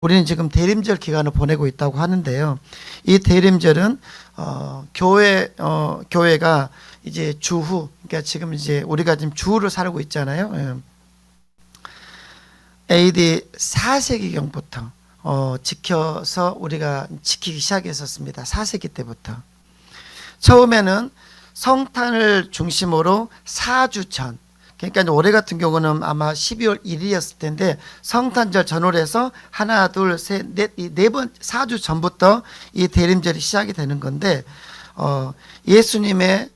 우리는 지금 대림절 기간을 보내고 있다고 하는데요. 이 대림절은 교회가 이제 주후, 그러니까 지금 이제 우리가 지금 주후를 살고 있잖아요. AD 4세기경부터 지켜서 우리가 지키기 시작했었습니다. 4세기 때부터. 처음에는 성탄을 중심으로 4주 전, 그러니까 올해 같은 경우는 아마 12월 1일이었을 텐데 성탄절 전후로 해서 하나, 둘, 셋, 넷, 네 번, 4주 전부터 이 대림절이 시작이 되는 건데 예수님의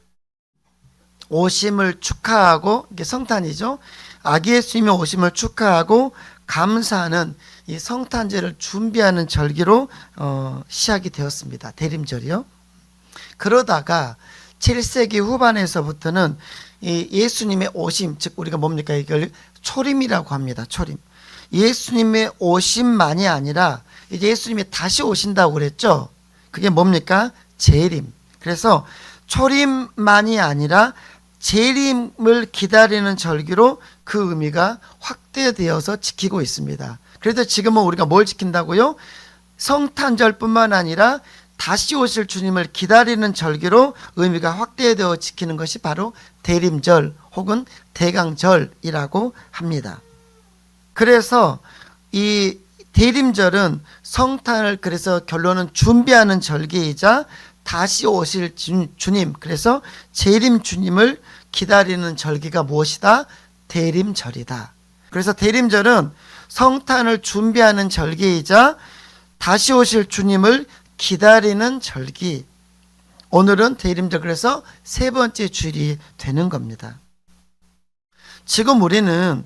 오심을 축하하고, 이게 성탄이죠. 아기 예수님의 오심을 축하하고 감사하는 이 성탄절을 준비하는 절기로 시작이 되었습니다. 대림절이요. 그러다가 7세기 후반에서부터는 이 예수님의 오심, 즉 우리가 뭡니까? 이걸 초림이라고 합니다. 초림. 예수님의 오심만이 아니라 이제 예수님이 다시 오신다고 그랬죠. 그게 뭡니까? 재림. 그래서 초림만이 아니라 재림을 기다리는 절기로 그 의미가 확대되어서 지키고 있습니다. 그래서 지금은 우리가 뭘 지킨다고요? 성탄절뿐만 아니라 다시 오실 주님을 기다리는 절기로 의미가 확대되어 지키는 것이 바로 대림절 혹은 대강절이라고 합니다. 그래서 이 대림절은 성탄을, 그래서 결론은 준비하는 절기이자 다시 오실 주님, 그래서 재림 주님을 기다리는 절기가 무엇이다? 대림절이다. 그래서 대림절은 성탄을 준비하는 절기이자 다시 오실 주님을 기다리는 절기. 오늘은 대림절, 그래서 세 번째 주일이 되는 겁니다. 지금 우리는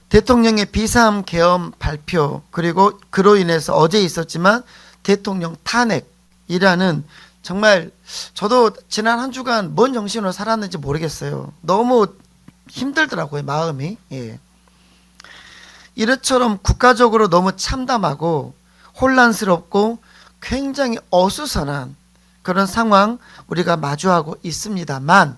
대통령의 비상 계엄 발표, 그리고 그로 인해서 어제 있었지만 대통령 탄핵이라는, 정말 저도 지난 한 주간 뭔 정신으로 살았는지 모르겠어요. 너무 힘들더라고요, 마음이. 이처럼 국가적으로 너무 참담하고 혼란스럽고 굉장히 어수선한 그런 상황 우리가 마주하고 있습니다만,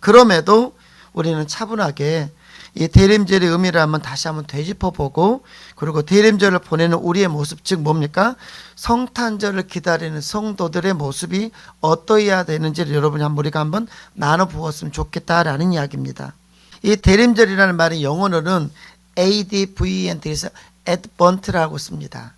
그럼에도 우리는 차분하게 이 대림절의 의미를 한번 다시 한번 되짚어보고, 그리고 대림절을 보내는 우리의 모습, 즉 뭡니까? 성탄절을 기다리는 성도들의 모습이 어떠해야 되는지를 여러분이 우리가 한번 나눠보았으면 좋겠다라는 이야기입니다. 이 대림절이라는 말이 영어로는 ADVENT에서 advent라고 씁니다.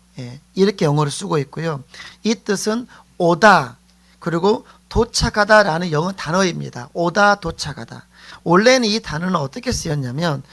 이렇게 영어로 쓰고 있고요. 이 뜻은 오다, 그리고 도착하다라는 영어 단어입니다. 오다, 도착하다. 원래는 이 단어는 어떻게 쓰였냐면,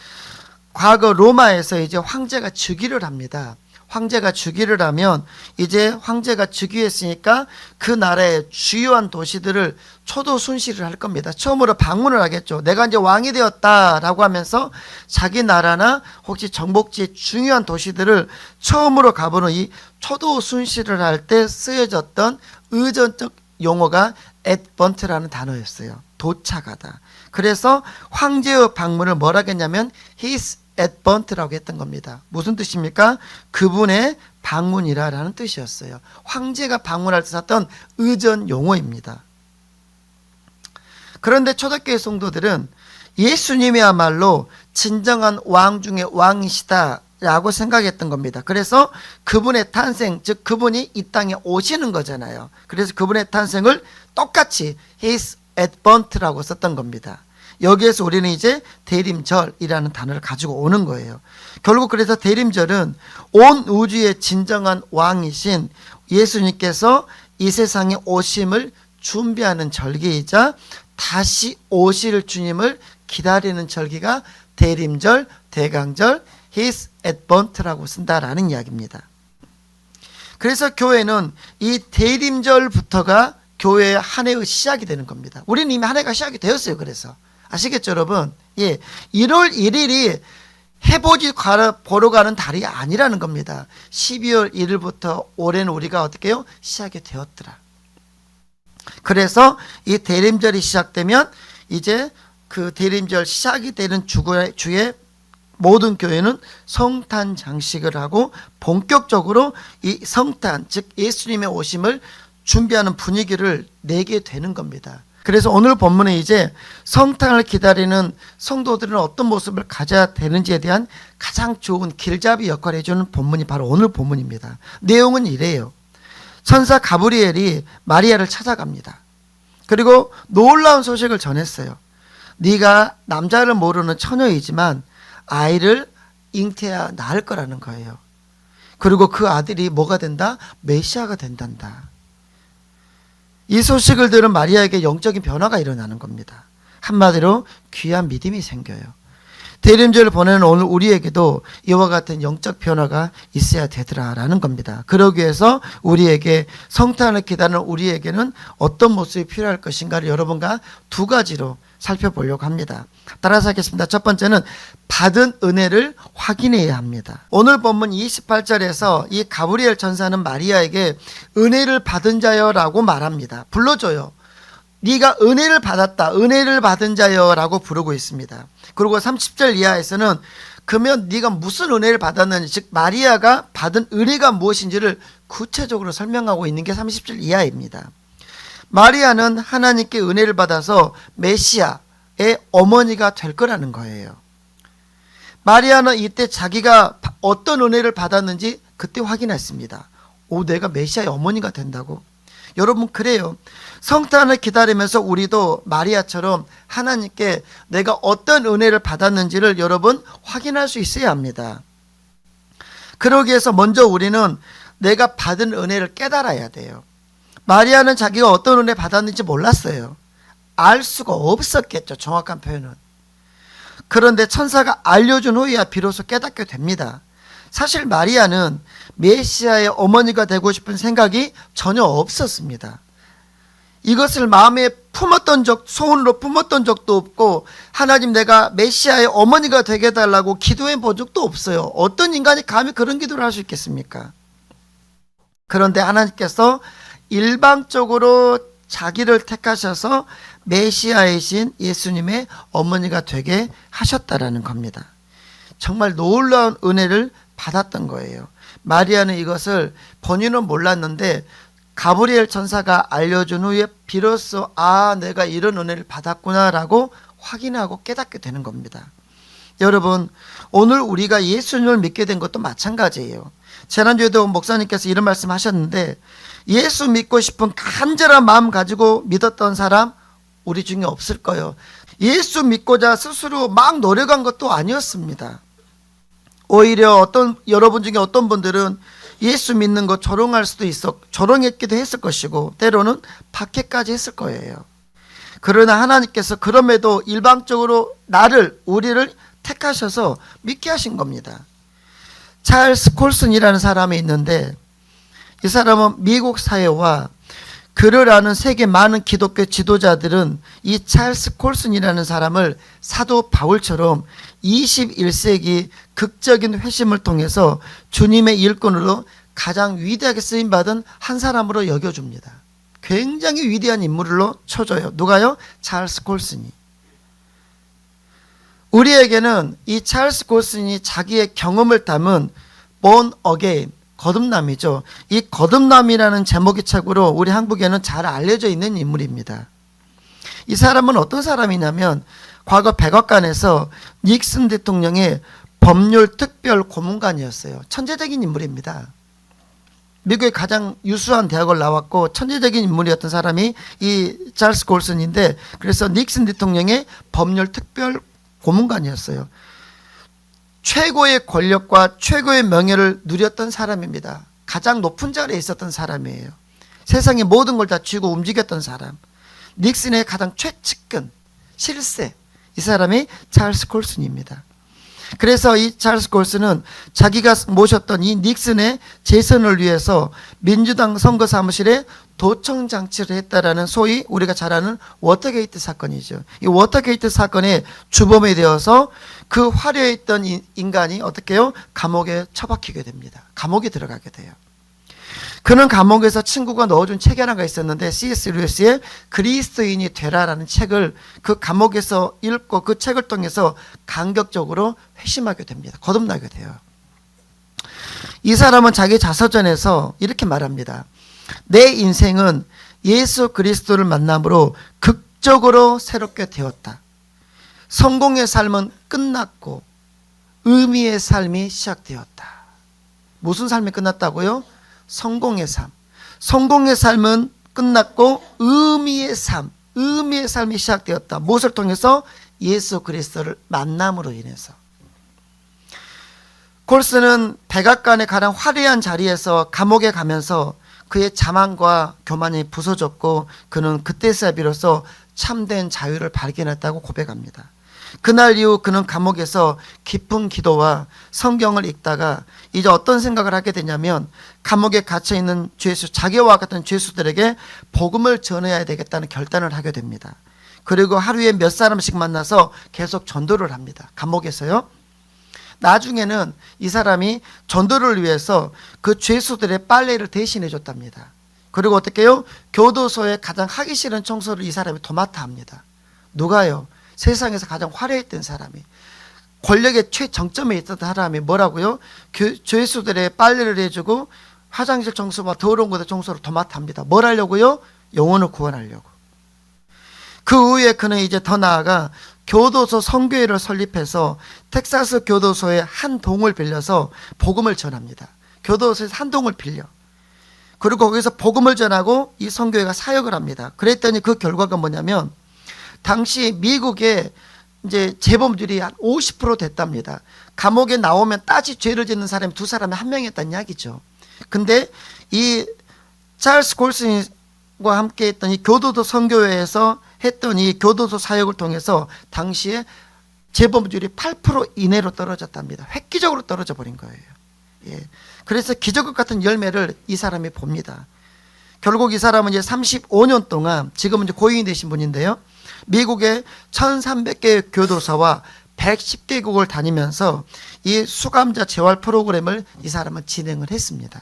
과거 로마에서 이제 황제가 즉위를 합니다. 황제가 즉위를 하면 이제 황제가 즉위했으니까 그 나라의 주요한 도시들을 초도 순시를 할 겁니다. 처음으로 방문을 하겠죠. 내가 이제 왕이 되었다라고 하면서 자기 나라나 혹시 정복지의 중요한 도시들을 처음으로 가보는 이 초도 순시를 할 때 쓰여졌던 의전적 용어가 advent라는 단어였어요. 도착하다. 그래서 황제의 방문을 뭐라 했냐면 his advent라고 했던 겁니다. 무슨 뜻입니까? 그분의 방문이라는 뜻이었어요. 황제가 방문할 때 썼던 의전 용어입니다. 그런데 초대교회 성도들은 예수님이야말로 진정한 왕 중의 왕이시다 라고 생각했던 겁니다. 그래서 그분의 탄생, 즉 그분이 이 땅에 오시는 거잖아요. 그래서 그분의 탄생을 똑같이 his advent라고 썼던 겁니다. 여기에서 우리는 이제 대림절이라는 단어를 가지고 오는 거예요. 결국 그래서 대림절은 온 우주의 진정한 왕이신 예수님께서 이 세상에 오심을 준비하는 절기이자 다시 오실 주님을 기다리는 절기가 대림절, 대강절, his advent라고 쓴다라는 이야기입니다. 그래서 교회는 이 대림절부터가 교회의 한 해의 시작이 되는 겁니다. 우리는 이미 한 해가 시작이 되었어요. 그래서 아시겠죠, 여러분? 1월 1일이 해보지 보러 가는 달이 아니라는 겁니다. 12월 1일부터 올해는 우리가 어떻게 해요? 시작이 되었더라. 그래서 이 대림절이 시작되면 이제 그 대림절 시작이 되는 주에 모든 교회는 성탄 장식을 하고 본격적으로 이 성탄, 즉 예수님의 오심을 준비하는 분위기를 내게 되는 겁니다. 그래서 오늘 본문에 이제 성탄을 기다리는 성도들은 어떤 모습을 가져야 되는지에 대한 가장 좋은 길잡이 역할을 해주는 본문이 바로 오늘 본문입니다. 내용은 이래요. 천사 가브리엘이 마리아를 찾아갑니다. 그리고 놀라운 소식을 전했어요. 네가 남자를 모르는 처녀이지만 아이를 잉태하 낳을 거라는 거예요. 그리고 그 아들이 뭐가 된다? 메시아가 된단다. 이 소식을 들은 마리아에게 영적인 변화가 일어나는 겁니다. 한마디로 귀한 믿음이 생겨요. 대림절을 보내는 오늘 우리에게도 이와 같은 영적 변화가 있어야 되더라라는 겁니다. 그러기 위해서 우리에게 성탄을 기다리는 우리에게는 어떤 모습이 필요할 것인가를 여러분과 두 가지로 살펴보려고 합니다. 따라서 하겠습니다. 첫 번째는 받은 은혜를 확인해야 합니다. 오늘 본문 28절에서 이 가브리엘 천사는 마리아에게 은혜를 받은 자여라고 말합니다. 불러줘요. 네가 은혜를 받았다. 은혜를 받은 자여라고 부르고 있습니다. 그리고 30절 이하에서는 그러면 네가 무슨 은혜를 받았는지, 즉 마리아가 받은 은혜가 무엇인지를 구체적으로 설명하고 있는 게 30절 이하입니다. 마리아는 하나님께 은혜를 받아서 메시아의 어머니가 될 거라는 거예요. 마리아는 이때 자기가 어떤 은혜를 받았는지 그때 확인했습니다. 내가 메시아의 어머니가 된다고? 여러분, 그래요. 성탄을 기다리면서 우리도 마리아처럼 하나님께 내가 어떤 은혜를 받았는지를 여러분 확인할 수 있어야 합니다. 그러기 위해서 먼저 우리는 내가 받은 은혜를 깨달아야 돼요. 마리아는 자기가 어떤 은혜 받았는지 몰랐어요. 알 수가 없었겠죠, 정확한 표현은. 그런데 천사가 알려준 후에야 비로소 깨닫게 됩니다. 사실 마리아는 메시아의 어머니가 되고 싶은 생각이 전혀 없었습니다. 이것을 마음에 소원으로 품었던 적도 없고, 하나님 내가 메시아의 어머니가 되게 해달라고 기도해 본 적도 없어요. 어떤 인간이 감히 그런 기도를 할 수 있겠습니까? 그런데 하나님께서 일방적으로 자기를 택하셔서 메시아이신 예수님의 어머니가 되게 하셨다라는 겁니다. 정말 놀라운 은혜를 받았던 거예요. 마리아는 이것을 본인은 몰랐는데 가브리엘 천사가 알려준 후에 비로소 내가 이런 은혜를 받았구나라고 확인하고 깨닫게 되는 겁니다. 여러분, 오늘 우리가 예수님을 믿게 된 것도 마찬가지예요. 지난주에도 목사님께서 이런 말씀 하셨는데, 예수 믿고 싶은 간절한 마음 가지고 믿었던 사람 우리 중에 없을 거예요. 예수 믿고자 스스로 막 노력한 것도 아니었습니다. 오히려 여러분 중에 어떤 분들은 예수 믿는 거 조롱했기도 했을 것이고, 때로는 박해까지 했을 거예요. 그러나 하나님께서 그럼에도 일방적으로 우리를 택하셔서 믿게 하신 겁니다. 찰스 콜슨이라는 사람이 있는데, 이 사람은 미국 사회와 그를 아는 세계 많은 기독교 지도자들은 이 찰스 콜슨이라는 사람을 사도 바울처럼 21세기 극적인 회심을 통해서 주님의 일꾼으로 가장 위대하게 쓰임받은 한 사람으로 여겨줍니다. 굉장히 위대한 인물로 쳐줘요. 누가요? 찰스 콜슨이. 우리에게는 이 찰스 콜슨이 자기의 경험을 담은 Born Again, 거듭남이죠. 이 거듭남이라는 제목의 책으로 우리 한국에는 잘 알려져 있는 인물입니다. 이 사람은 어떤 사람이냐면 과거 백악관에서 닉슨 대통령의 법률 특별 고문관이었어요. 천재적인 인물입니다. 미국의 가장 유수한 대학을 나왔고 천재적인 인물이었던 사람이 이 찰스 콜슨인데, 그래서 닉슨 대통령의 법률 특별 고문관이었어요. 최고의 권력과 최고의 명예를 누렸던 사람입니다. 가장 높은 자리에 있었던 사람이에요. 세상의 모든 걸 다 쥐고 움직였던 사람. 닉슨의 가장 최측근, 실세, 이 사람이 찰스 콜슨입니다. 그래서 이 찰스 콜슨은 자기가 모셨던 이 닉슨의 재선을 위해서 민주당 선거 사무실에 도청 장치를 했다라는 소위 우리가 잘 아는 워터게이트 사건이죠. 이 워터게이트 사건의 주범이 되어서 그 화려해 있던 인간이 어떻게 해요? 감옥에 처박히게 됩니다. 감옥에 들어가게 돼요. 그는 감옥에서 친구가 넣어준 책이 하나가 있었는데, C.S. 루이스의 그리스도인이 되라라는 책을 그 감옥에서 읽고 그 책을 통해서 감격적으로 회심하게 됩니다. 거듭나게 돼요. 이 사람은 자기 자서전에서 이렇게 말합니다. 내 인생은 예수 그리스도를 만남으로 극적으로 새롭게 되었다. 성공의 삶은 끝났고 의미의 삶이 시작되었다. 무슨 삶이 끝났다고요? 성공의 삶. 성공의 삶은 끝났고 의미의 삶이 시작되었다. 무엇을 통해서? 예수 그리스도를 만남으로 인해서. 골스는 백악관의 가장 화려한 자리에서 감옥에 가면서 그의 자만과 교만이 부서졌고 그는 그때서야 비로소 참된 자유를 발견했다고 고백합니다. 그날 이후 그는 감옥에서 깊은 기도와 성경을 읽다가 이제 어떤 생각을 하게 되냐면 감옥에 갇혀있는 죄수, 자기와 같은 죄수들에게 복음을 전해야 되겠다는 결단을 하게 됩니다. 그리고 하루에 몇 사람씩 만나서 계속 전도를 합니다. 감옥에서요. 나중에는 이 사람이 전도를 위해서 그 죄수들의 빨래를 대신해 줬답니다. 그리고 어떻게 해요? 교도소에 가장 하기 싫은 청소를 이 사람이 도맡아 합니다. 누가요? 세상에서 가장 화려했던 사람이, 권력의 최정점에 있던 사람이 뭐라고요? 죄수들의 빨래를 해주고 화장실 청소와 더러운 곳의 청소를 도맡아 합니다. 뭘 하려고요? 영혼을 구원하려고. 그 후에 그는 이제 더 나아가 교도소 선교회를 설립해서 텍사스 교도소의 한 동을 빌려서 복음을 전합니다. 교도소에서 한 동을 빌려. 그리고 거기서 복음을 전하고 이 선교회가 사역을 합니다. 그랬더니 그 결과가 뭐냐면 당시 미국의 이제 재범률이 한 50% 됐답니다. 감옥에 나오면 따지 죄를 짓는 사람이 두 사람에 한 명이었다는 이야기죠. 근데 이 찰스 골슨과 함께 했던 이 교도소 선교회에서 했던 이 교도소 사역을 통해서 당시에 재범률이 8% 이내로 떨어졌답니다. 획기적으로 떨어져 버린 거예요. 예. 그래서 기적과 같은 열매를 이 사람이 봅니다. 결국 이 사람은 이제 35년 동안, 지금은 이제 고인이 되신 분인데요, 미국의 1300개의 교도소와 110개국을 다니면서 이 수감자 재활 프로그램을 이 사람은 진행을 했습니다.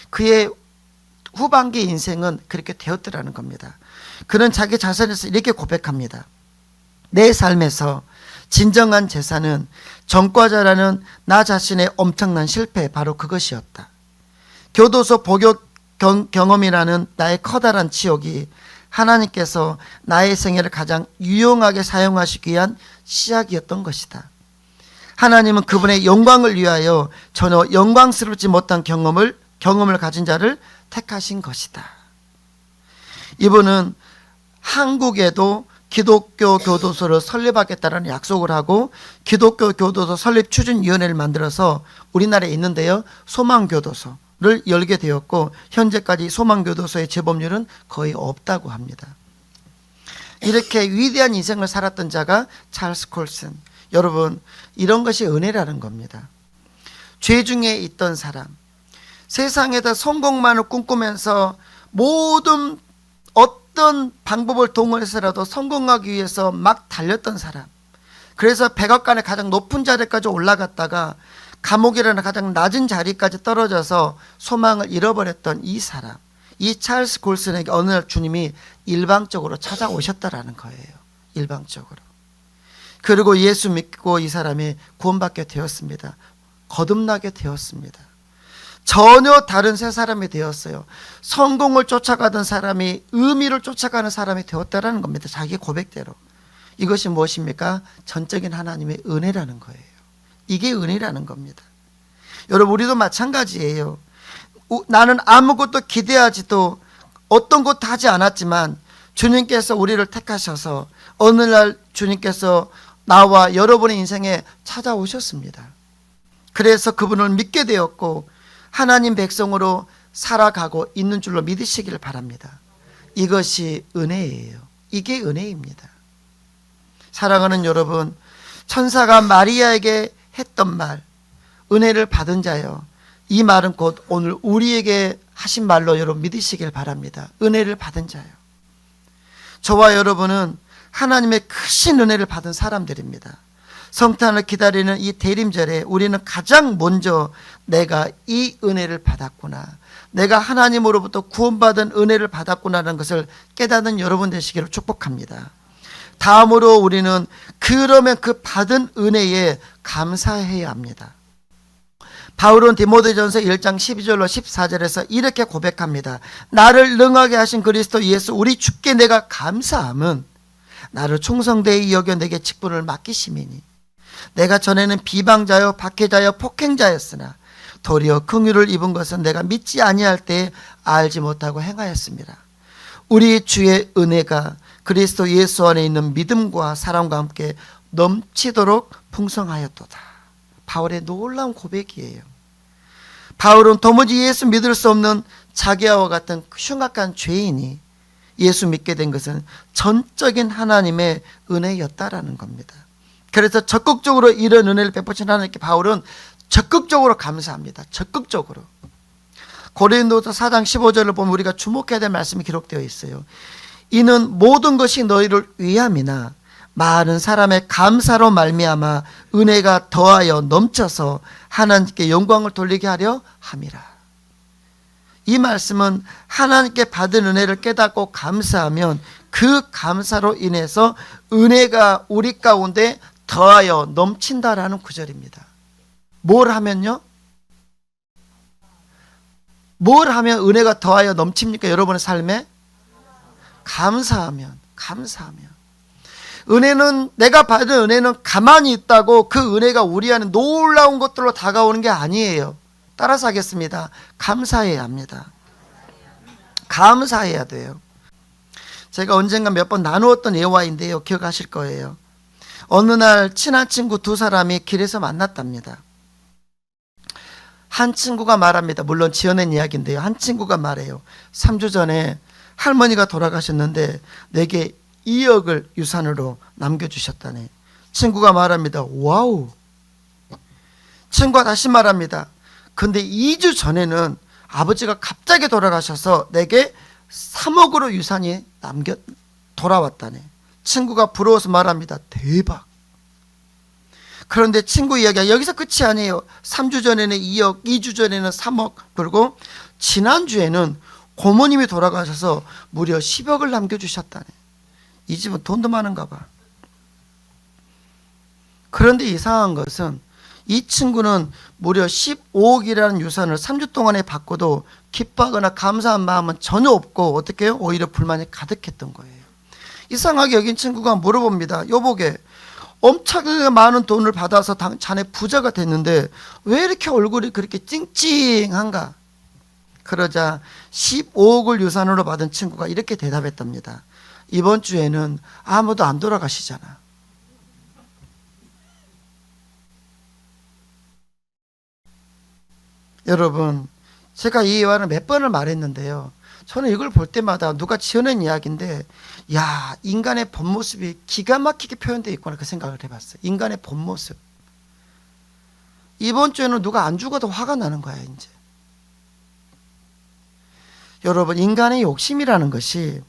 그의 후반기 인생은 그렇게 되었더라는 겁니다. 그는 자기 자신에서 이렇게 고백합니다. 내 삶에서 진정한 재산은 전과자라는 나 자신의 엄청난 실패, 바로 그것이었다. 교도소 복역 경험이라는 나의 커다란 치욕이 하나님께서 나의 생애를 가장 유용하게 사용하시기 위한 시작이었던 것이다. 하나님은 그분의 영광을 위하여 전혀 영광스럽지 못한 경험을 가진 자를 택하신 것이다. 이분은 한국에도 기독교 교도소를 설립하겠다는 약속을 하고 기독교 교도소 설립 추진위원회를 만들어서 우리나라에 있는데요, 소망교도소를 열게 되었고 현재까지 소망교도소의 재범률은 거의 없다고 합니다. 이렇게 위대한 인생을 살았던 자가 찰스 콜슨. 여러분, 이런 것이 은혜라는 겁니다. 죄 중에 있던 사람, 세상에다 성공만을 꿈꾸면서 모든 어떤 방법을 동원해서라도 성공하기 위해서 막 달렸던 사람, 그래서 백악관의 가장 높은 자리까지 올라갔다가 감옥이라는 가장 낮은 자리까지 떨어져서 소망을 잃어버렸던 이 사람, 이 찰스 골슨에게 어느 날 주님이 일방적으로 찾아오셨다라는 거예요. 일방적으로. 그리고 예수 믿고 이 사람이 구원받게 되었습니다. 거듭나게 되었습니다. 전혀 다른 새 사람이 되었어요. 성공을 쫓아가던 사람이 의미를 쫓아가는 사람이 되었다라는 겁니다. 자기 고백대로. 이것이 무엇입니까? 전적인 하나님의 은혜라는 거예요. 이게 은혜라는 겁니다. 여러분, 우리도 마찬가지예요. 나는 아무것도 기대하지도 어떤 것도 하지 않았지만 주님께서 우리를 택하셔서 어느 날 주님께서 나와 여러분의 인생에 찾아오셨습니다. 그래서 그분을 믿게 되었고 하나님 백성으로 살아가고 있는 줄로 믿으시기를 바랍니다. 이것이 은혜예요. 이게 은혜입니다. 사랑하는 여러분, 천사가 마리아에게 했던 말, 은혜를 받은 자여, 이 말은 곧 오늘 우리에게 하신 말로 여러분 믿으시길 바랍니다. 은혜를 받은 자요. 저와 여러분은 하나님의 크신 은혜를 받은 사람들입니다. 성탄을 기다리는 이 대림절에 우리는 가장 먼저 내가 이 은혜를 받았구나, 내가 하나님으로부터 구원받은 은혜를 받았구나라는 것을 깨닫는 여러분 되시기를 축복합니다. 다음으로 우리는 그러면 그 받은 은혜에 감사해야 합니다. 바울은 디모데전서 1장 12절로 14절에서 이렇게 고백합니다. 나를 능하게 하신 그리스도 예수 우리 주께 내가 감사함은 나를 충성되이 여겨 내게 직분을 맡기심이니 내가 전에는 비방자요 박해자요 폭행자였으나 도리어 긍휼을 입은 것은 내가 믿지 아니할 때에 알지 못하고 행하였습니다. 우리 주의 은혜가 그리스도 예수 안에 있는 믿음과 사랑과 함께 넘치도록 풍성하였도다. 바울의 놀라운 고백이에요. 바울은 도무지 예수 믿을 수 없는 자기와 같은 흉악한 죄인이 예수 믿게 된 것은 전적인 하나님의 은혜였다라는 겁니다. 그래서 적극적으로 이런 은혜를 베푸신 하나님께 바울은 적극적으로 감사합니다. 적극적으로. 고린도서 4장 15절을 보면 우리가 주목해야 될 말씀이 기록되어 있어요. 이는 모든 것이 너희를 위함이나 많은 사람의 감사로 말미암아 은혜가 더하여 넘쳐서 하나님께 영광을 돌리게 하려 함이라. 이 말씀은 하나님께 받은 은혜를 깨닫고 감사하면 그 감사로 인해서 은혜가 우리 가운데 더하여 넘친다라는 구절입니다. 뭘 하면요? 뭘 하면 은혜가 더하여 넘칩니까? 여러분의 삶에? 감사하면. 은혜는, 내가 받은 은혜는 가만히 있다고 그 은혜가 우리 안에 놀라운 것들로 다가오는 게 아니에요. 따라서 하겠습니다. 감사해야 합니다. 감사해야 돼요. 제가 언젠가 몇 번 나누었던 예화인데요. 기억하실 거예요. 어느 날 친한 친구 두 사람이 길에서 만났답니다. 한 친구가 말합니다. 물론 지어낸 이야기인데요. 한 친구가 말해요. 3주 전에 할머니가 돌아가셨는데 내게 2억을 유산으로 남겨주셨다네. 친구가 말합니다. 와우. 친구가 다시 말합니다. 근데 2주 전에는 아버지가 갑자기 돌아가셔서 내게 3억으로 유산이 돌아왔다네. 친구가 부러워서 말합니다. 대박. 그런데 친구 이야기가 여기서 끝이 아니에요. 3주 전에는 2억, 2주 전에는 3억, 그리고 지난주에는 고모님이 돌아가셔서 무려 10억을 남겨주셨다네. 이 집은 돈도 많은가 봐. 그런데 이상한 것은 이 친구는 무려 15억이라는 유산을 3주 동안에 받고도 기뻐하거나 감사한 마음은 전혀 없고 어떻게 해요? 오히려 불만이 가득했던 거예요. 이상하게 여긴 친구가 물어봅니다. 여보게, 엄청나게 많은 돈을 받아서 자네 부자가 됐는데 왜 이렇게 얼굴이 그렇게 찡찡한가? 그러자 15억을 유산으로 받은 친구가 이렇게 대답했답니다. 이번 주에는 아무도 안 돌아가시잖아. 여러분, 제가 이 예화를 몇 번을 말했는데요. 저는 이걸 볼 때마다 누가 지어낸 이야기인데, 야, 인간의 본 모습이 기가 막히게 표현되어 있구나 그 생각을 해봤어요. 인간의 본 모습. 이번 주에는 누가 안 죽어도 화가 나는 거야 이제. 여러분, 인간의 욕심이라는 것이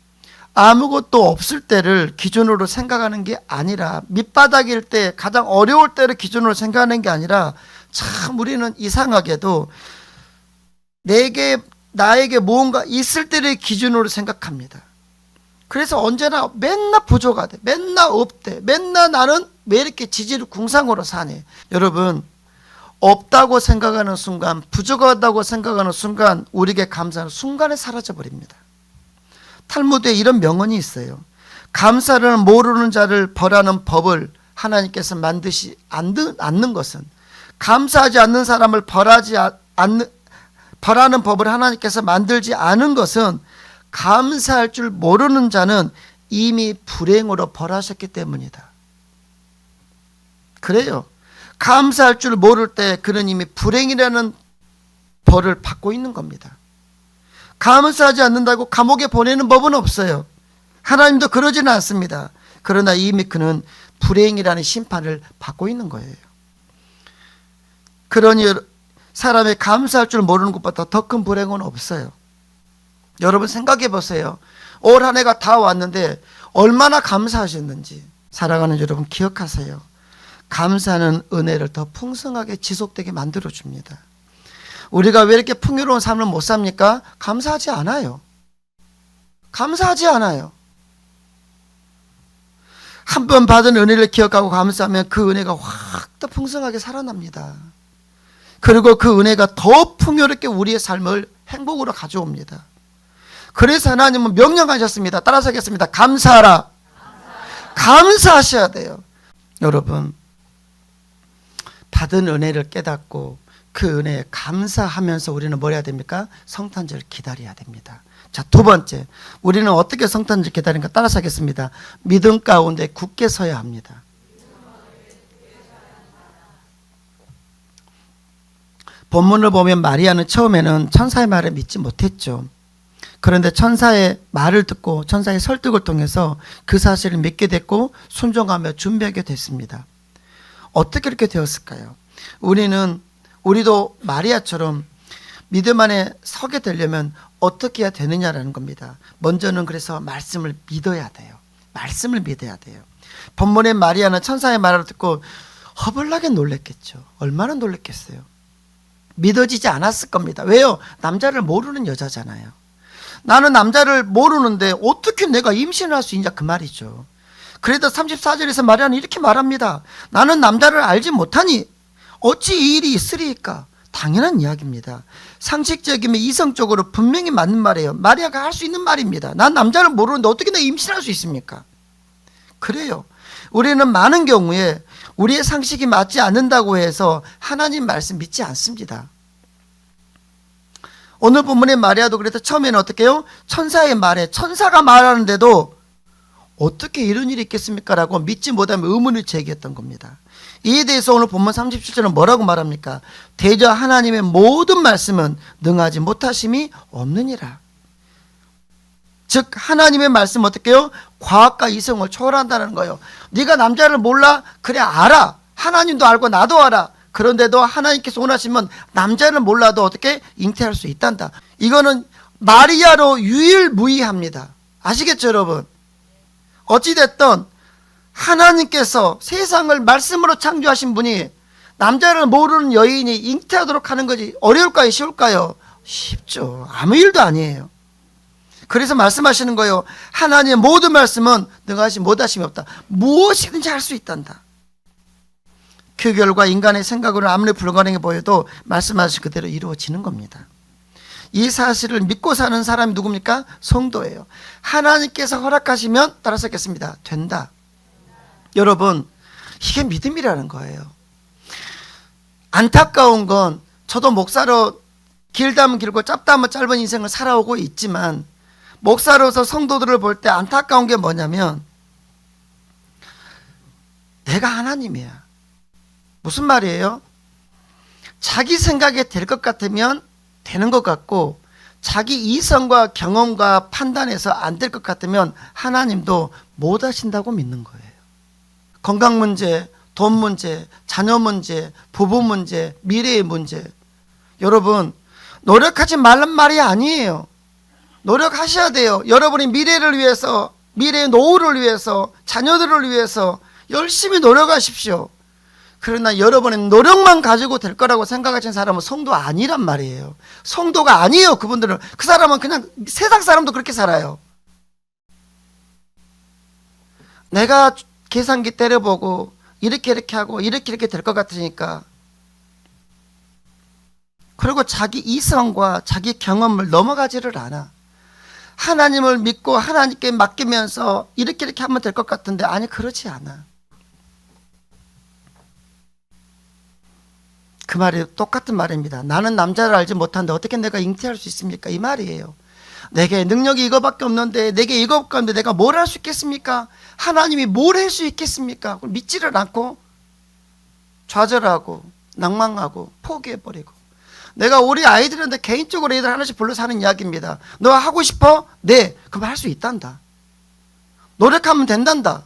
아무것도 없을 때를 기준으로 생각하는 게 아니라, 밑바닥일 때, 가장 어려울 때를 기준으로 생각하는 게 아니라, 참 우리는 이상하게도 나에게 무언가 있을 때를 기준으로 생각합니다. 그래서 언제나 맨날 부족하대, 맨날 없대, 맨날 나는 왜 이렇게 지지를 궁상으로 사네. 여러분, 없다고 생각하는 순간, 부족하다고 생각하는 순간 우리에게 감사하는 순간에 사라져버립니다. 탈무드에 이런 명언이 있어요. 감사를 모르는 자를 벌하는 법을 하나님께서 만드시 않는 것은, 감사하지 않는 사람을 벌하는 법을 하나님께서 만들지 않은 것은 감사할 줄 모르는 자는 이미 불행으로 벌하셨기 때문이다. 그래요. 감사할 줄 모를 때 그는 이미 불행이라는 벌을 받고 있는 겁니다. 감사하지 않는다고 감옥에 보내는 법은 없어요. 하나님도 그러지는 않습니다. 그러나 이미 그는 불행이라는 심판을 받고 있는 거예요. 그러니 사람의 감사할 줄 모르는 것보다 더 큰 불행은 없어요. 여러분 생각해 보세요. 올 한 해가 다 왔는데 얼마나 감사하셨는지. 사랑하는 여러분 기억하세요. 감사는 은혜를 더 풍성하게 지속되게 만들어줍니다. 우리가 왜 이렇게 풍요로운 삶을 못 삽니까? 감사하지 않아요. 감사하지 않아요. 한 번 받은 은혜를 기억하고 감사하면 그 은혜가 확 더 풍성하게 살아납니다. 그리고 그 은혜가 더 풍요롭게 우리의 삶을 행복으로 가져옵니다. 그래서 하나님은 명령하셨습니다. 따라서 하겠습니다. 감사하라. 감사하셔야 돼요. 여러분, 받은 은혜를 깨닫고 그 은혜에 감사하면서 우리는 뭘 해야 됩니까? 성탄절을 기다려야 됩니다. 자, 두 번째, 우리는 어떻게 성탄절 기다리는가? 따라서 하겠습니다. 믿음 가운데 굳게 서야 합니다. 본문을 보면 마리아는 처음에는 천사의 말을 믿지 못했죠. 그런데 천사의 말을 듣고 천사의 설득을 통해서 그 사실을 믿게 됐고 순종하며 준비하게 됐습니다. 어떻게 이렇게 되었을까요? 우리도 마리아처럼 믿음 안에 서게 되려면 어떻게 해야 되느냐라는 겁니다. 먼저는 그래서 말씀을 믿어야 돼요. 말씀을 믿어야 돼요. 본문의 마리아는 천사의 말을 듣고 허벌나게 놀랬겠죠. 얼마나 놀랬겠어요. 믿어지지 않았을 겁니다. 왜요? 남자를 모르는 여자잖아요. 나는 남자를 모르는데 어떻게 내가 임신을 할 수 있냐 그 말이죠. 그래도 34절에서 마리아는 이렇게 말합니다. 나는 남자를 알지 못하니 어찌 이 일이 있으리까? 당연한 이야기입니다. 상식적이면 이성적으로 분명히 맞는 말이에요. 마리아가 할 수 있는 말입니다. 난 남자를 모르는데 어떻게 내가 임신할 수 있습니까? 그래요. 우리는 많은 경우에 우리의 상식이 맞지 않는다고 해서 하나님 말씀 믿지 않습니다. 오늘 본문의 마리아도 그래서 처음에는 어떻게 해요? 천사의 말에 천사가 말하는데도 어떻게 이런 일이 있겠습니까? 라고 믿지 못하면 의문을 제기했던 겁니다. 이에 대해서 오늘 본문 37절은 뭐라고 말합니까? 대저 하나님의 모든 말씀은 능하지 못하심이 없느니라. 즉 하나님의 말씀 어떻게 해요? 과학과 이성을 초월한다는 거예요. 네가 남자를 몰라? 그래 알아. 하나님도 알고 나도 알아. 그런데도 하나님께서 원하시면 남자를 몰라도 어떻게 잉태할 수 있단다. 이거는 마리아로 유일무이합니다. 아시겠죠 여러분? 어찌됐든 하나님께서 세상을 말씀으로 창조하신 분이 남자를 모르는 여인이 잉태하도록 하는 것이 어려울까요? 쉬울까요? 쉽죠. 아무 일도 아니에요. 그래서 말씀하시는 거예요. 하나님의 모든 말씀은 능하시 못하심이 없다. 무엇이든지 할 수 있단다. 그 결과 인간의 생각으로는 아무리 불가능해 보여도 말씀하신 그대로 이루어지는 겁니다. 이 사실을 믿고 사는 사람이 누굽니까? 성도예요. 하나님께서 허락하시면 따라서 하겠습니다. 된다. 여러분, 이게 믿음이라는 거예요. 안타까운 건 저도 목사로 길다면 길고 짧다면 짧은 인생을 살아오고 있지만 목사로서 성도들을 볼 때 안타까운 게 뭐냐면 내가 하나님이야. 무슨 말이에요? 자기 생각에 될 것 같으면 되는 것 같고 자기 이성과 경험과 판단에서 안 될 것 같으면 하나님도 못 하신다고 믿는 거예요. 건강 문제, 돈 문제, 자녀 문제, 부부 문제, 미래의 문제. 여러분, 노력하지 말란 말이 아니에요. 노력하셔야 돼요. 여러분이 미래를 위해서, 미래의 노후를 위해서, 자녀들을 위해서 열심히 노력하십시오. 그러나 여러분의 노력만 가지고 될 거라고 생각하시는 사람은 성도 아니란 말이에요. 성도가 아니에요. 그분들은. 그 사람은 그냥 세상 사람도 그렇게 살아요. 내가 계산기 때려보고 이렇게 하고 이렇게 될 것 같으니까, 그리고 자기 이성과 자기 경험을 넘어가지를 않아. 하나님을 믿고 하나님께 맡기면서 이렇게 하면 될 것 같은데 아니 그렇지 않아. 그 말이 똑같은 말입니다. 나는 남자를 알지 못하는데 어떻게 내가 잉태할 수 있습니까? 이 말이에요. 내게 능력이 이거밖에 없는데 내게 이거밖에 없는데 내가 뭘 할 수 있겠습니까? 하나님이 뭘 할 수 있겠습니까? 믿지를 않고 좌절하고 낭망하고 포기해버리고. 내가 우리 아이들한테 개인적으로 애들 하나씩 불러서 하는 이야기입니다. 너 하고 싶어? 네. 그럼 할 수 있단다. 노력하면 된단다.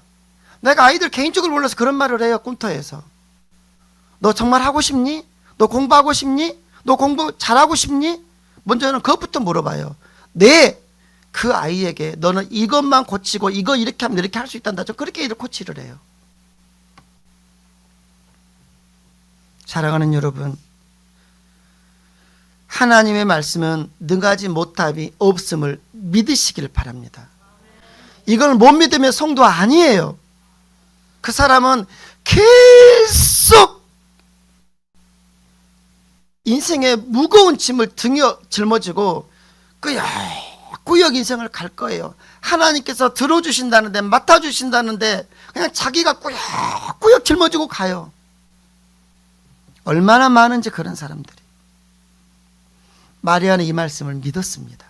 내가 아이들 개인적으로 불러서 그런 말을 해요. 꿈터에서. 너 정말 하고 싶니? 너 공부하고 싶니? 너 공부 잘하고 싶니? 먼저는 그것부터 물어봐요. 네. 그 아이에게 너는 이것만 고치고 이거 이렇게 하면 이렇게 할 수 있단다. 저 그렇게 애들 코치를 해요. 사랑하는 여러분, 하나님의 말씀은 능하지 못함이 없음을 믿으시길 바랍니다. 이걸 못 믿으면 성도 아니에요. 그 사람은 계속 인생의 무거운 짐을 등에 짊어지고 꾸역꾸역 인생을 갈 거예요. 하나님께서 들어주신다는데, 맡아주신다는데 그냥 자기가 꾸역꾸역 짊어지고 가요. 얼마나 많은지 그런 사람들이. 마리아는 이 말씀을 믿었습니다.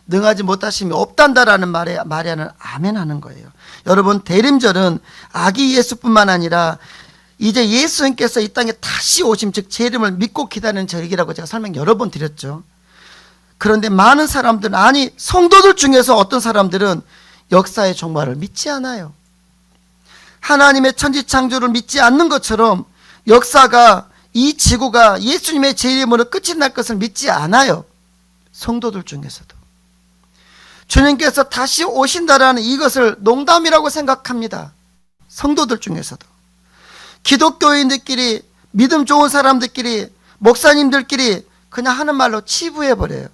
능하지 못하심이 없단다라는 말에 마리아는 아멘 하는 거예요. 여러분, 대림절은 아기 예수뿐만 아니라 이제 예수님께서 이 땅에 다시 오심, 즉 재림을 믿고 기다리는 절기라고 제가 설명 여러 번 드렸죠. 그런데 많은 사람들은, 아니 성도들 중에서 어떤 사람들은 역사의 종말을 믿지 않아요. 하나님의 천지창조를 믿지 않는 것처럼 역사가, 이 지구가 예수님의 재림으로 끝이 날 것을 믿지 않아요. 성도들 중에서도. 주님께서 다시 오신다라는 이것을 농담이라고 생각합니다. 성도들 중에서도. 기독교인들끼리, 믿음 좋은 사람들끼리, 목사님들끼리 그냥 하는 말로 치부해버려요.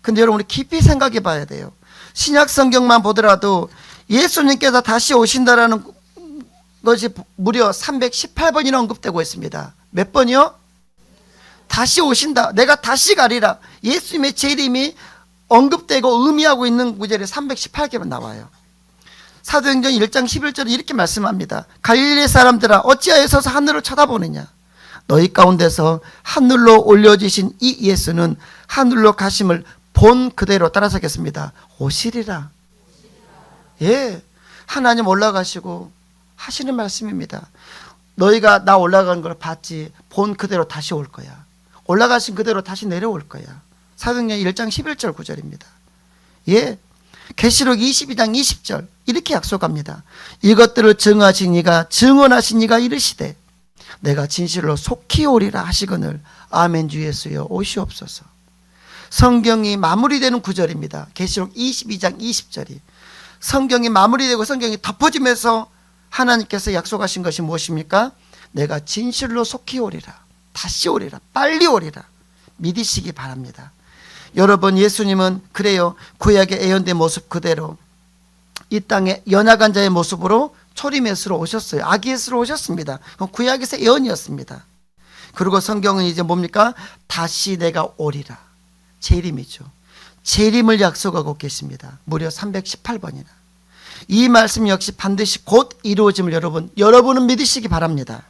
근데 여러분, 우리 깊이 생각해 봐야 돼요. 신약 성경만 보더라도 예수님께서 다시 오신다라는 것이 무려 318번이나 언급되고 있습니다. 몇 번이요? 다시 오신다. 내가 다시 가리라. 예수님의 재림이 언급되고 의미하고 있는 구절이 318개만 나와요. 사도행전 1장 11절에 이렇게 말씀합니다. 갈릴리 사람들아, 어찌하여 서서 하늘을 쳐다보느냐. 너희 가운데서 하늘로 올려지신 이 예수는 하늘로 가심을 본 그대로, 따라서 하겠습니다. 오시리라. 예, 하나님 올라가시고 하시는 말씀입니다. 너희가 나 올라가는 걸 봤지, 본 그대로 다시 올 거야. 올라가신 그대로 다시 내려올 거야. 사도행전 1장 11절 9절입니다. 예, 계시록 22장 20절 이렇게 약속합니다. 이것들을 증하신 이가, 증언하신 이가 이르시되 내가 진실로 속히 오리라 하시거늘 아멘 주 예수여 오시옵소서. 성경이 마무리되는 구절입니다. 계시록 22장 20절이 성경이 마무리되고 성경이 덮어지면서 하나님께서 약속하신 것이 무엇입니까? 내가 진실로 속히 오리라, 다시 오리라, 빨리 오리라 믿으시기 바랍니다. 여러분, 예수님은 그래요, 구약의 예언된 모습 그대로 이 땅에 연약한 자의 모습으로 초림 예수로 오셨어요. 아기 예수로 오셨습니다. 구약에서 예언이었습니다. 그리고 성경은 이제 뭡니까? 다시 내가 오리라. 재림이죠. 재림을 약속하고 계십니다. 무려 318번이나. 이 말씀 역시 반드시 곧 이루어짐을 여러분은 믿으시기 바랍니다.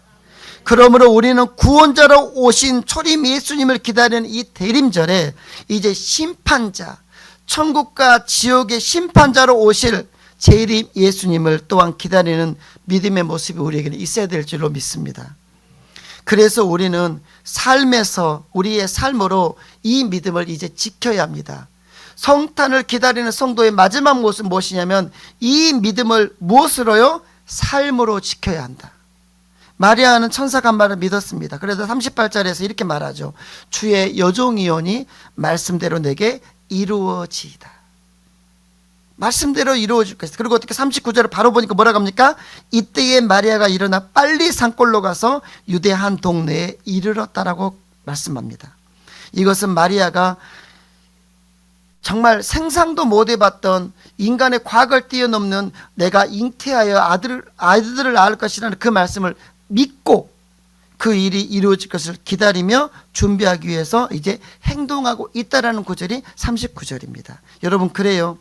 그러므로 우리는 구원자로 오신 초림 예수님을 기다리는 이 대림절에 이제 심판자, 천국과 지옥의 심판자로 오실 재림 예수님을 또한 기다리는 믿음의 모습이 우리에게는 있어야 될 줄로 믿습니다. 그래서 우리는 삶에서, 우리의 삶으로 이 믿음을 이제 지켜야 합니다. 성탄을 기다리는 성도의 마지막 모습은 무엇이냐면 이 믿음을 무엇으로요? 삶으로 지켜야 한다. 마리아는 천사가 한 말을 믿었습니다. 그래서 38절에서 이렇게 말하죠. 주의 여종이오니 말씀대로 내게 이루어지이다. 말씀대로 이루어질 것이다. 그리고 어떻게 39절을 바로 보니까 뭐라고 합니까? 이때에 마리아가 일어나 빨리 산골로 가서 유대 한 동네에 이르렀다라고 말씀합니다. 이것은 마리아가 정말 생상도 못 해봤던 인간의 과거를 뛰어넘는 내가 잉태하여 아들을 낳을 것이라는 그 말씀을 믿고 그 일이 이루어질 것을 기다리며 준비하기 위해서 이제 행동하고 있다라는 구절이 39절입니다. 여러분, 그래요.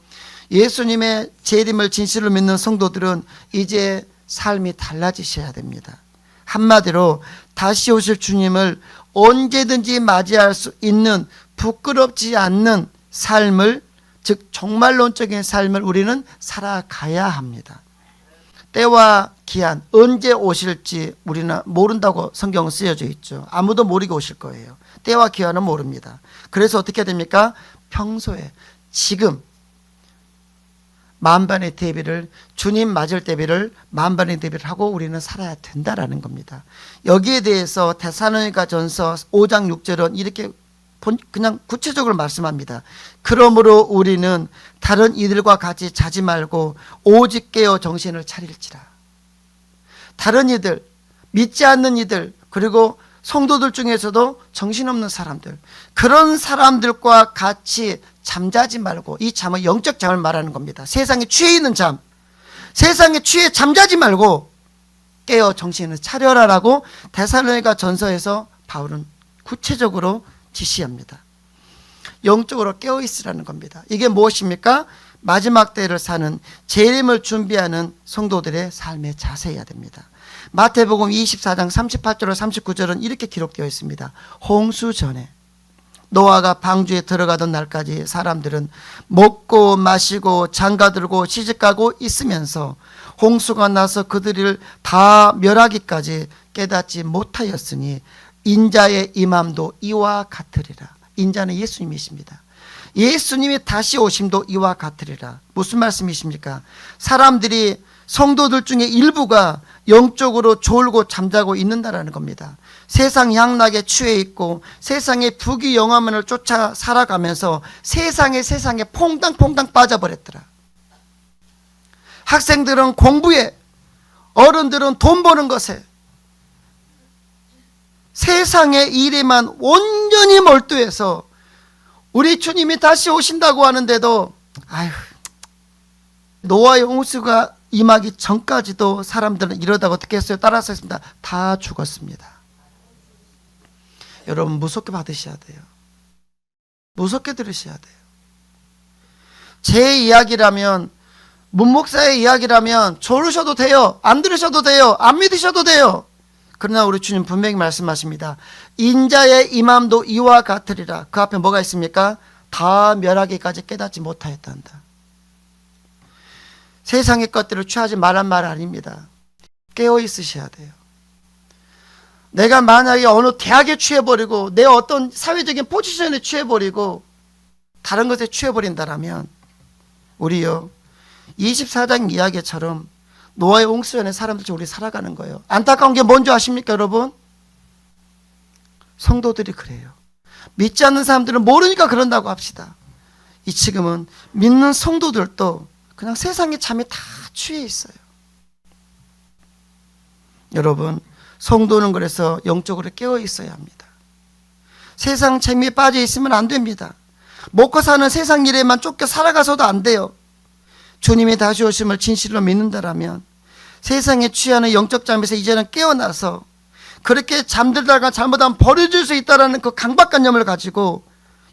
예수님의 재림을 진실로 믿는 성도들은 이제 삶이 달라지셔야 됩니다. 한마디로 다시 오실 주님을 언제든지 맞이할 수 있는 부끄럽지 않는 삶을, 즉 종말론적인 삶을 우리는 살아가야 합니다. 때와 기한, 언제 오실지 우리는 모른다고 성경은 쓰여져 있죠. 아무도 모르게 오실 거예요. 때와 기한은 모릅니다. 그래서 어떻게 됩니까? 평소에 지금 만반의 대비를, 주님 맞을 대비를 만반의 대비를 하고 우리는 살아야 된다라는 겁니다. 여기에 대해서 데살로니가전서 5장 6절은 이렇게 그냥 구체적으로 말씀합니다. 그러므로 우리는 다른 이들과 같이 자지 말고 오직 깨어 정신을 차릴지라. 다른 이들, 믿지 않는 이들, 그리고 성도들 중에서도 정신없는 사람들, 그런 사람들과 같이 잠자지 말고, 이 잠은 영적 잠을 말하는 겁니다. 세상에 취해 있는 잠, 세상에 취해 잠자지 말고 깨어 정신을 차려라라고 데살로니가 전서에서 바울은 구체적으로 지시합니다. 영적으로 깨어있으라는 겁니다. 이게 무엇입니까? 마지막 때를 사는 재림을 준비하는 성도들의 삶의 자세여야 됩니다. 마태복음 24장 38절로 39절은 이렇게 기록되어 있습니다. 홍수 전에 노아가 방주에 들어가던 날까지 사람들은 먹고 마시고 장가들고 시집가고 있으면서 홍수가 나서 그들을 다 멸하기까지 깨닫지 못하였으니 인자의 임함도 이와 같으리라. 인자는 예수님이십니다. 예수님이 다시 오심도 이와 같으리라. 무슨 말씀이십니까? 사람들이 성도들 중에 일부가 영적으로 졸고 잠자고 있는다라는 겁니다. 세상 향락에 취해 있고 세상의 부귀 영화만을 쫓아 살아가면서 세상에 퐁당퐁당 빠져버렸더라. 학생들은 공부에, 어른들은 돈 버는 것에, 세상의 일에만 온전히 몰두해서 우리 주님이 다시 오신다고 하는데도 노아의 홍수가 임하기 전까지도 사람들은 이러다가 어떻게 했어요? 따라서 했습니다. 다 죽었습니다. 여러분 무섭게 받으셔야 돼요. 무섭게 들으셔야 돼요. 제 이야기라면, 문목사의 이야기라면 조르셔도 돼요. 안 들으셔도 돼요. 안 믿으셔도 돼요. 그러나 우리 주님 분명히 말씀하십니다. 인자의 임함도 이와 같으리라. 그 앞에 뭐가 있습니까? 다 멸하기까지 깨닫지 못하였단다. 세상의 것들을 취하지 말란 말 아닙니다. 깨어 있으셔야 돼요. 내가 만약에 어느 대학에 취해버리고 내 어떤 사회적인 포지션에 취해버리고 다른 것에 취해버린다라면 우리요 24장 이야기처럼 노아의 홍수 전에 사람들처럼 우리 살아가는 거예요. 안타까운 게 뭔지 아십니까 여러분? 성도들이 그래요. 믿지 않는 사람들은 모르니까 그런다고 합시다. 이 지금은 믿는 성도들도 그냥 세상의 잠에 다 취해 있어요. 여러분 성도는 그래서 영적으로 깨어 있어야 합니다. 세상 재미에 빠져 있으면 안 됩니다. 먹고 사는 세상 일에만 쫓겨 살아가서도 안 돼요. 주님이 다시 오심을 진실로 믿는다라면 세상에 취하는 영적 잠에서 이제는 깨어나서 그렇게 잠들다가 잘못하면 버려질 수 있다는 그 강박관념을 가지고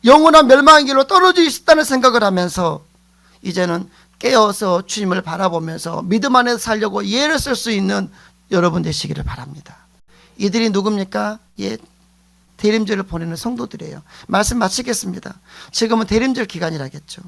영원한 멸망의 길로 떨어질 수 있다는 생각을 하면서 이제는 깨어서 주님을 바라보면서 믿음 안에서 살려고 예를 쓸 수 있는 여러분 되시기를 바랍니다. 이들이 누굽니까? 대림절을 보내는 성도들이에요. 말씀 마치겠습니다. 지금은 대림절 기간이라겠죠.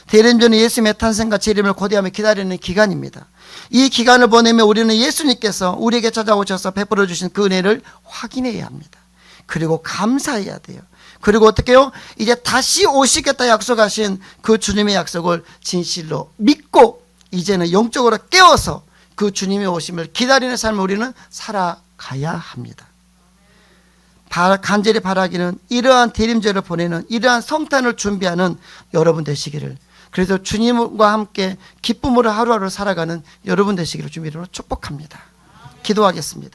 대림절은 예수님의 탄생과 재림을 고대하며 기다리는 기간입니다. 이 기간을 보내며 우리는 예수님께서 우리에게 찾아오셔서 베풀어 주신 그 은혜를 확인해야 합니다. 그리고 감사해야 돼요. 그리고 어떻게 해요? 이제 다시 오시겠다 약속하신 그 주님의 약속을 진실로 믿고 이제는 영적으로 깨어서 그 주님의 오심을 기다리는 삶을 우리는 살아가야 합니다. 간절히 바라기는 이러한 대림절을 보내는 이러한 성탄을 준비하는 여러분 되시기를, 그래서 주님과 함께 기쁨으로 하루하루 살아가는 여러분 되시기를 주님으로 축복합니다. 기도하겠습니다.